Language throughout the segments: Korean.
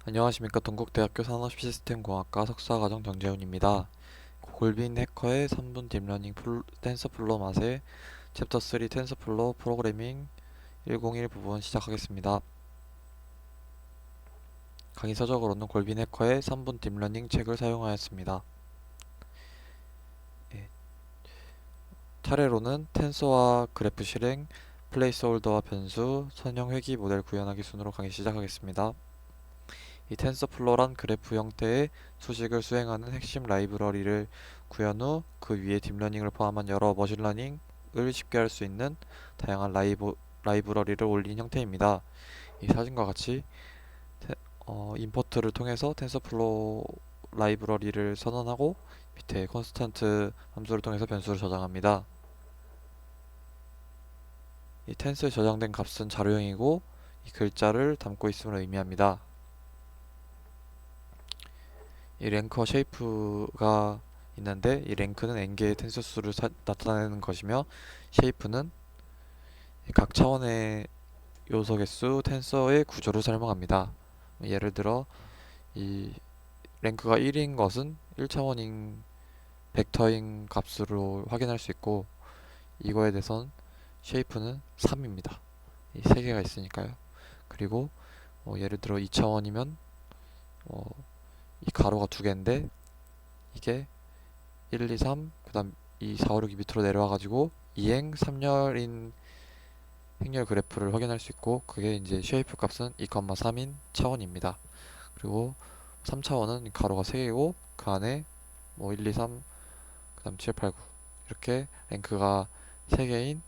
안녕하십니까. 동국대학교 산업시스템공학과 석사과정 정재훈입니다. 골빈 해커의 3분 딥러닝 텐서플로 맛의 챕터 3 텐서플로 프로그래밍 101 부분 시작하겠습니다. 강의 서적으로는 골빈 해커의 3분 딥러닝 책을 사용하였습니다. 예, 차례로는 텐서와 그래프 실행, 플레이스홀더와 변수, 선형 회귀 모델 구현하기 순으로 강의 시작하겠습니다. 이 텐서플로란 그래프 형태의 수식을 수행하는 핵심 라이브러리를 구현 후 그 위에 딥러닝을 포함한 여러 머신러닝을 쉽게 할 수 있는 다양한 라이브러리를 올린 형태입니다. 이 사진과 같이 임포트를 통해서 텐서플로우 라이브러리를 선언하고 밑에 컨스턴트 함수를 통해서 변수를 저장합니다. 이 텐스에 저장된 값은 자료형이고 이 글자를 담고 있음을 의미합니다. 이 랭커 쉐이프가 있는데 이 랭크는 n개의 텐서 수를 나타내는 것이며 쉐이프는 각 차원의 요소 개수 텐서의 구조를 설명합니다. 예를 들어 이 랭크가 1인 것은 1차원인 벡터인 값으로 확인할 수 있고 이거에 대해선 쉐이프는 3입니다. 이 세 개가 있으니까요. 그리고 예를 들어 2차원이면 이 가로가 두 개인데 이게 1, 2, 3, 그 다음 2, 4, 5, 6이 밑으로 내려와가지고 2행 3열인 행렬 그래프를 확인할 수 있고 그게 이제 쉐이프 값은 2,3인 차원입니다. 그리고 3차원은 가로가 3개고 그 안에 뭐 1, 2, 3, 그 다음 7, 8, 9 이렇게 랭크가 3개인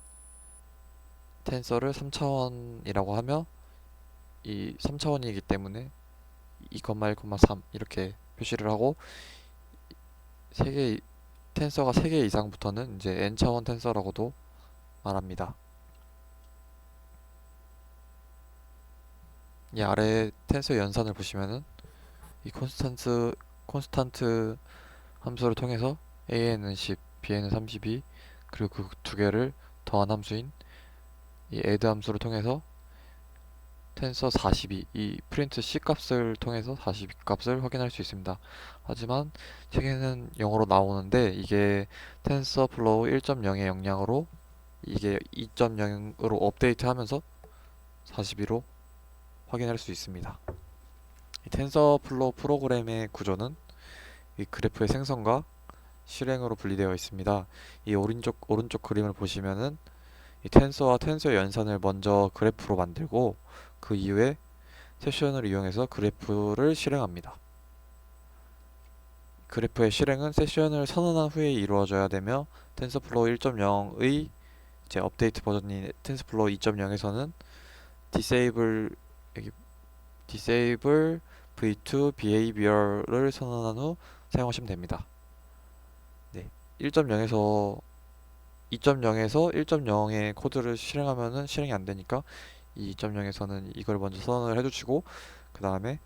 텐서를 3차원이라고 하며 이 3차원이기 때문에 2,1,3 이렇게 표시를 하고 3개 텐서가 3개 이상부터는 이제 n차원 텐서라고도 말합니다. 이 아래 텐서 연산을 보시면은 이 콘스탄트 함수를 통해서 a는 10, b는 32 그리고 그 두 개를 더한 함수인 이 add 함수를 통해서 텐서 42, 이 프린트 c 값을 통해서 42 값을 확인할 수 있습니다. 하지만 책에는 영어로 나오는데 이게 텐서플로우 1.0의 영향으로 이게 2.0으로 업데이트하면서 42로 확인할 수 있습니다. 이 텐서플로우 프로그램의 구조는 이 그래프의 생성과 실행으로 분리되어 있습니다. 이 오른쪽 그림을 보시면은 이 텐서와 텐서 연산을 먼저 그래프로 만들고 그 이후에 세션을 이용해서 그래프를 실행합니다. 그래프의 실행은 세션을 선언한 후에 이루어져야 되며 텐서플로우 1.0의 이제 업데이트 버전인 텐서플로우 2.0에서는 disable 여기 disable v2 behavior를 선언한 후 사용하시면 됩니다. 네. 1.0에서 2.0에서 1.0의 코드를 실행하면은 실행이 안 되니까 이 2.0에서는 이걸 먼저 선언을 해주시고 그 다음에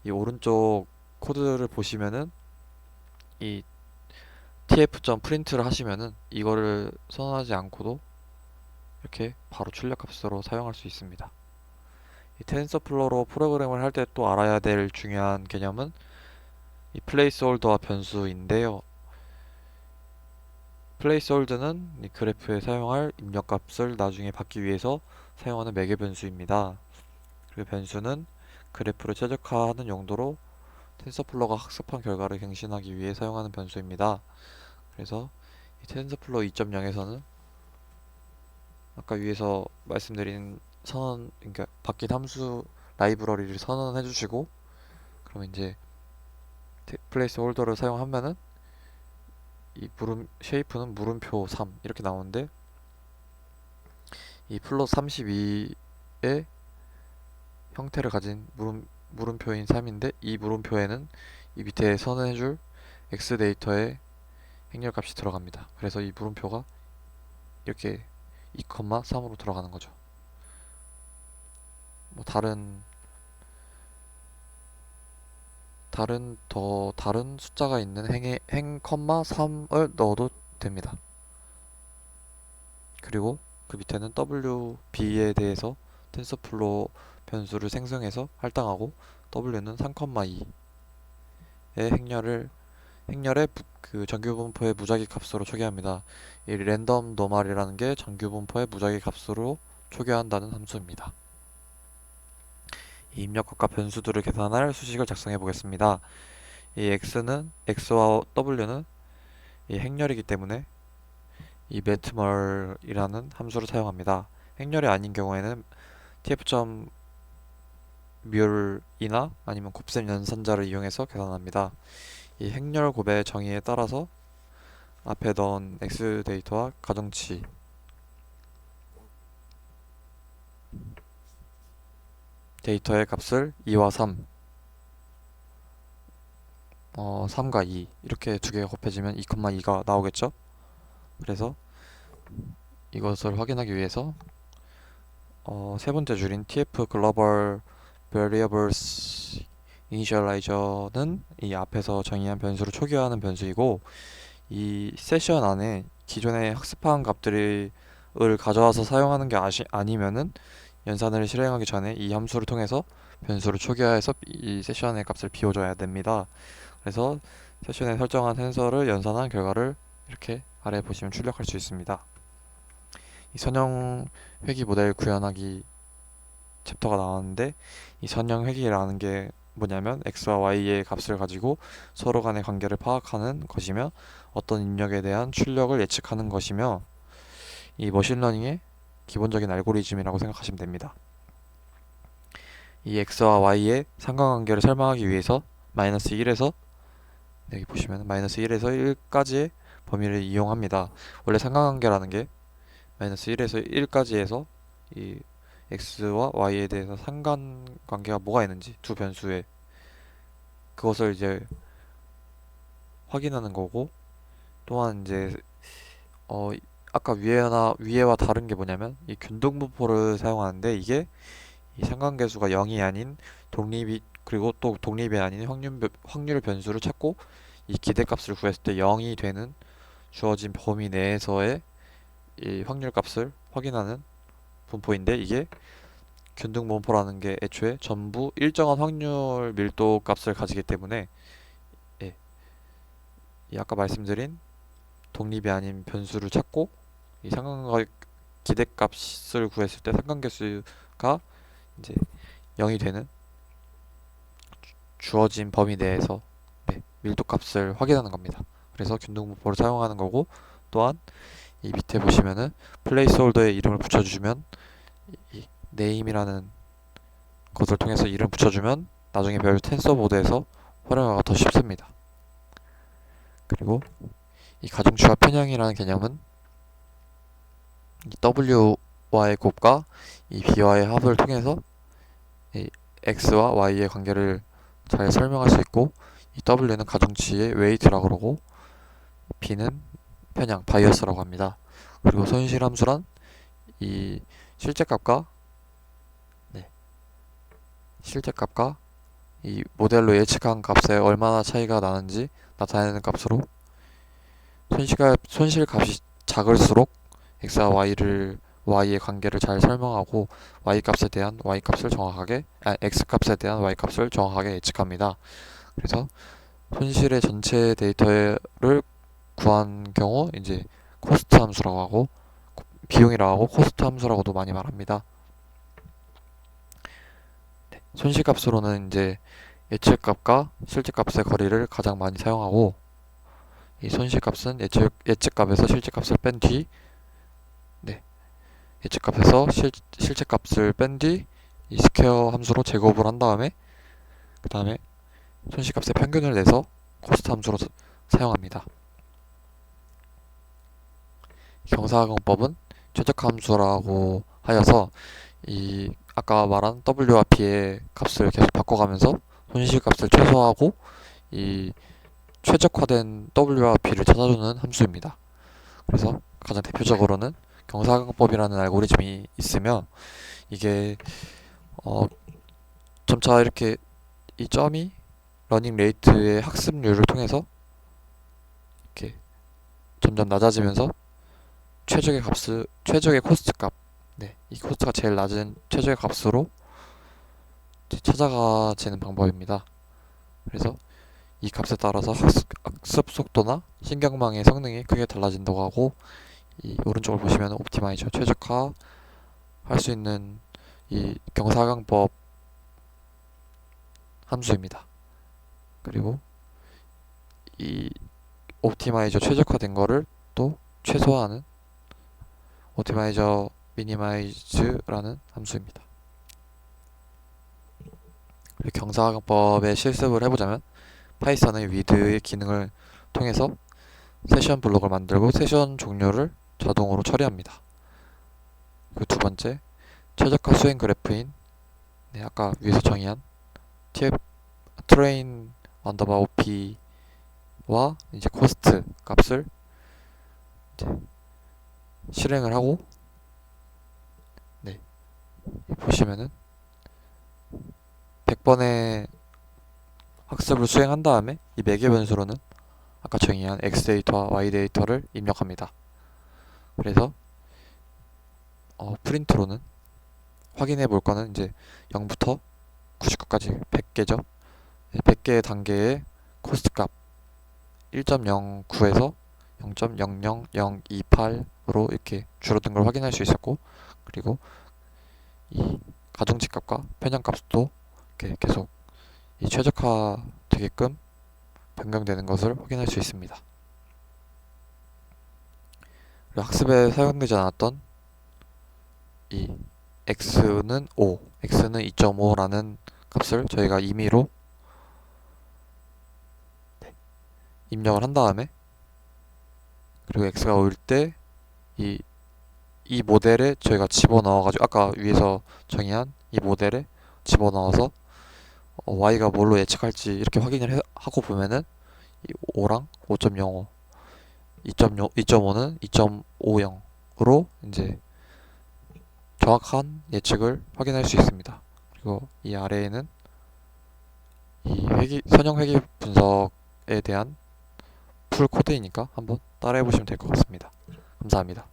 이 오른쪽 코드를 보시면은 이 tf.print를 하시면은 이거를 선언하지 않고도 이렇게 바로 출력값으로 사용할 수 있습니다. 이 텐서플로우로 프로그램을 할 때 또 알아야 될 중요한 개념은 이 플레이스홀더와 변수인데요. 플레이스홀드는 이 그래프에 사용할 입력값을 나중에 받기 위해서 사용하는 매개 변수입니다. 그리고 변수는 그래프를 최적화하는 용도로 텐서플로우가 학습한 결과를 갱신하기 위해 사용하는 변수입니다. 그래서 이 텐서플로우 2.0에서는 아까 위에서 말씀드린 그러니까 바뀐 함수 라이브러리를 선언해 주시고 그러면 이제 플레이스 홀더를 사용하면은 이 쉐이프는 물음표 3 이렇게 나오는데 이 플러스 32의 형태를 가진 물음표인 3인데 이 물음표에는 이 밑에 선언해줄 x 데이터의 행렬값이 들어갑니다. 그래서 이 물음표가 이렇게 2,3으로 들어가는 거죠. 뭐 다른 숫자가 있는 행, 3을 넣어도 됩니다. 그리고 그 밑에는 WB에 대해서 텐서플로우 변수를 생성해서 할당하고 W는 3,2의 행렬의 그 정규분포의 무작위 값으로 초기합니다. 이 랜덤 노멀이라는 게 정규분포의 무작위 값으로 초기화한다는 함수입니다. 이 입력값과 변수들을 계산할 수식을 작성해 보겠습니다. 이 x와 w는 이 행렬이기 때문에 이 매트멀이라는 함수를 사용합니다. 행렬이 아닌 경우에는 tf.mul이나 아니면 곱셈 연산자를 이용해서 계산합니다. 이 행렬 곱의 정의에 따라서 앞에 넣은 x 데이터와 가정치 데이터의 값을 2와 3, 3과 2 이렇게 두 개가 곱해지면 2,2가 나오겠죠? 그래서 이것을 확인하기 위해서 세 번째 줄인 tf global variables initialize는 이 앞에서 정의한 변수를 초기화하는 변수이고, 이 세션 안에 기존에 학습한 값들을 가져와서 사용하는 게 아니면은 연산을 실행하기 전에 이 함수를 통해서 변수를 초기화해서 이 세션의 값을 비워줘야 됩니다. 그래서 세션에 설정한 센서를 연산한 결과를 이렇게 아래 보시면 출력할 수 있습니다. 이 선형 회귀 모델 구현하기 챕터가 나왔는데, 이 선형 회귀라는 게 뭐냐면 x와 y의 값을 가지고 서로 간의 관계를 파악하는 것이며 어떤 입력에 대한 출력을 예측하는 것이며 이 머신러닝의 기본적인 알고리즘이라고 생각하시면 됩니다. 이 x와 y의 상관관계를 설명하기 위해서 -1에서 여기 보시면 -1에서 1까지의 범위를 이용합니다. 원래 상관관계라는 게 -1에서 1까지에서 이 x와 y에 대해서 상관관계가 뭐가 있는지 두 변수에 그것을 이제 확인하는 거고, 또한 이제 아까 위에와 다른 게 뭐냐면 이 균등분포를 사용하는데, 이게 이 상관계수가 0이 아닌 그리고 또 독립이 아닌 확률 변수를 찾고 이 기대값을 구했을 때 0이 되는 주어진 범위 내에서의 이 확률값을 확인하는 분포인데, 이게 균등분포라는 게 애초에 전부 일정한 확률 밀도 값을 가지기 때문에 예, 이 아까 말씀드린 독립이 아닌 변수를 찾고 이 상관과 기대값을 구했을 때 상관계수가 이제 0이 되는 주어진 범위 내에서 밀도값을 확인하는 겁니다. 그래서 균등분포를 사용하는 거고, 또한 이 밑에 보시면은 플레이스홀더에 이름을 붙여주면 이 네임이라는 것을 통해서 이름 붙여주면 나중에 별 텐서보드에서 활용하기가 더 쉽습니다. 그리고 이 가중치와 편향이라는 개념은 이 w와의 곱과 이 b와의 합을 통해서 이 x와 y의 관계를 잘 설명할 수 있고, 이 w는 가중치의 웨이트라고 그러고 b는 편향, 바이어스라고 합니다. 그리고 손실함수란 이 실제값과 이 모델로 예측한 값에 얼마나 차이가 나는지 나타내는 값으로, 손실값이 작을수록 x와 y의 관계를 잘 설명하고 x값에 대한 y값을 정확하게 예측합니다. 그래서 손실의 전체 데이터를 구한 경우 이제 코스트 함수라고 하고 비용이라고 하고 코스트 함수라고도 많이 말합니다. 손실값으로는 이제 예측값과 실제값의 거리를 가장 많이 사용하고, 이 손실값은 예측값에서 실제값을 뺀 뒤, 예측값에서 실제값을 뺀 뒤 이 스퀘어 함수로 제곱을 한 다음에 그 다음에 손실값의 평균을 내서 코스트 함수로 사용합니다. 경사각용법은 최적화 함수라고 하여서 이 아까 말한 w와 p의 값을 계속 바꿔가면서 손실값을 최소화하고 이 최적화된 w와 p를 찾아주는 함수입니다. 그래서 가장 대표적으로는 경사각용법이라는 알고리즘이 있으며, 이게 점차 이렇게 이 점이 러닝 레이트의 학습률을 통해서 이렇게 점점 낮아지면서 최적의 코스트 값, 이 코스트가 제일 낮은 최적의 값으로 찾아가지는 방법입니다. 그래서 이 값에 따라서 학습 속도나 신경망의 성능이 크게 달라진다고 하고, 이 오른쪽을 보시면 옵티마이저 최적화 할 수 있는 이 경사각법 함수입니다. 그리고 이 옵티마이저 최적화된 거를 또 최소화하는 옵티마이저 미니마이즈라는 함수입니다. 경사각법의 실습을 해보자면, 파이썬의 위드의 기능을 통해서 세션 블록을 만들고 세션 종료를 자동으로 처리합니다. 그 두 번째, 최적화 수행 그래프인 아까 위에서 정의한 train 언더바 op와 이제 코스트 값을 이제 실행을 하고, 보시면은 100번의 학습을 수행한 다음에 이 매개 변수로는 아까 정의한 x 데이터와 y 데이터를 입력합니다. 그래서 프린트로는 확인해 볼 거는 이제 0부터 99까지 100개죠. 100개의 단계의 코스트 값 1.09에서 0.00028으로 이렇게 줄어든 걸 확인할 수 있었고, 그리고 이 가중치 값과 편향 값도 이렇게 계속 이 최적화 되게끔 변경되는 것을 확인할 수 있습니다. 그리고 학습에 사용되지 않았던 이 x는 5, x는 2.5라는 값을 저희가 임의로 입력을 한 다음에, 그리고 x가 5일 때 이 모델에 저희가 집어넣어가지고 아까 위에서 정의한 이 모델에 집어넣어서 y가 뭘로 예측할지 이렇게 확인을 하고 보면은 이 5랑 5.05, 2.5는 2.50으로 이제 정확한 예측을 확인할 수 있습니다. 그리고 이 아래에는 이 선형 회귀 분석에 대한 풀 코드이니까 한번 따라해 보시면 될 것 같습니다. 감사합니다.